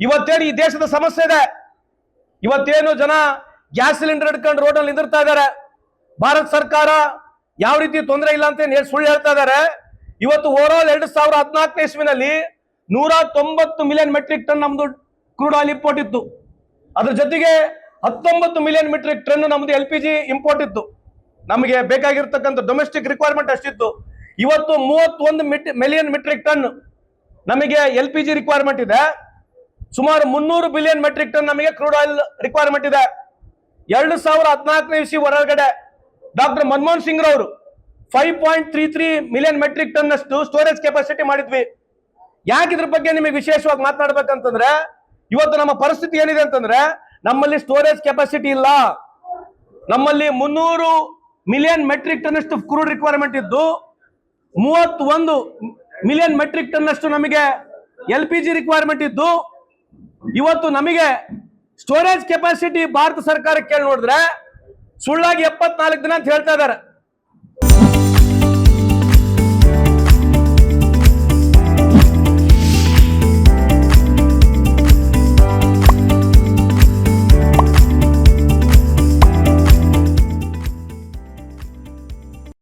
ಇವತ್ತೇನು ಈ ದೇಶದ ಸಮಸ್ಯೆ ಇದೆ, ಇವತ್ತೇನು ಜನ ಗ್ಯಾಸ್ ಸಿಲಿಂಡರ್ ಹಿಡ್ಕೊಂಡು ರೋಡಲ್ಲಿ ನಿಂದಿರ್ತಾ ಇದ್ದಾರೆ, ಭಾರತ ಸರ್ಕಾರ ಯಾವ ರೀತಿ ತೊಂದರೆ ಇಲ್ಲ ಅಂತ ಸುಳ್ಳು ಹೇಳ್ತಾ ಇದ್ದಾರೆ. ಇವತ್ತು over all 2014 ಇಸ್ವಿನಲ್ಲಿ 190 million metric ton ನಮ್ದು ಕ್ರೂಡ್ ಆಯಿಲ್ ಇಂಪೋರ್ಟ್ ಇತ್ತು. ಅದ್ರ ಜೊತೆಗೆ 19 ಮಿಲಿಯನ್ ಮೆಟ್ರಿಕ್ ಟನ್ ನಮ್ದು LPG ಇಂಪೋರ್ಟ್ ಇತ್ತು. ನಮಗೆ ಬೇಕಾಗಿರ್ತಕ್ಕಂಥ ಡೊಮೆಸ್ಟಿಕ್ ರಿಕ್ವೈರ್ಮೆಂಟ್ ಅಷ್ಟಿತ್ತು. ಇವತ್ತು 31 ಮಿಲಿಯನ್ ಮೆಟ್ರಿಕ್ ಟನ್ ನಮಗೆ LPG ರಿಕ್ವೈರ್ಮೆಂಟ್ ಇದೆ. ಸುಮಾರು 300 ಬಿಲಿಯನ್ ಮೆಟ್ರಿಕ್ ಟನ್ ನಮಗೆ ಕ್ರೂಡ್ ಆಯಿಲ್ ರಿಕ್ವೈರ್ಮೆಂಟ್ ಇದೆ. 2014 ಇಸ್ವಿ ಹೊರಗಡೆ ಡಾಕ್ಟರ್ ಮನಮೋಹನ್ ಸಿಂಗ್ ರವರು 5.33 ಮಿಲಿಯನ್ ಮೆಟ್ರಿಕ್ ಟನ್ ಅಷ್ಟು ಸ್ಟೋರೇಜ್ ಕೆಪಾಸಿಟಿ ಮಾಡಿದ್ವಿ. ಯಾಕೆ ಇದ್ರ ಬಗ್ಗೆ ನಿಮಗೆ ವಿಶೇಷವಾಗಿ ಮಾತನಾಡ್ಬೇಕಂತಂದ್ರೆ, ಇವತ್ತು ನಮ್ಮ ಪರಿಸ್ಥಿತಿ ಏನಿದೆ ಅಂತಂದ್ರೆ, ನಮ್ಮಲ್ಲಿ ಸ್ಟೋರೇಜ್ ಕೆಪಾಸಿಟಿ ಇಲ್ಲ. ನಮ್ಮಲ್ಲಿ 300 ಮಿಲಿಯನ್ ಮೆಟ್ರಿಕ್ ಟನ್ ಅಷ್ಟು ಕ್ರೂಡ್ ರಿಕ್ವೈರ್ಮೆಂಟ್ ಇದ್ದು 31 ಮಿಲಿಯನ್ ಮೆಟ್ರಿಕ್ ಟನ್ ಅಷ್ಟು ನಮಗೆ LPG ರಿಕ್ವೈರ್ಮೆಂಟ್ ಇದ್ದು, ಇವತ್ತು ನಮಗೆ ಸ್ಟೋರೇಜ್ ಕೆಪಾಸಿಟಿ ಭಾರತ ಸರ್ಕಾರ ಕೇಳಿ ನೋಡಿದ್ರೆ ಸುಳ್ಳಾಗಿ 74 ದಿನ ಅಂತ ಹೇಳ್ತಾ ಇದ್ದಾರೆ.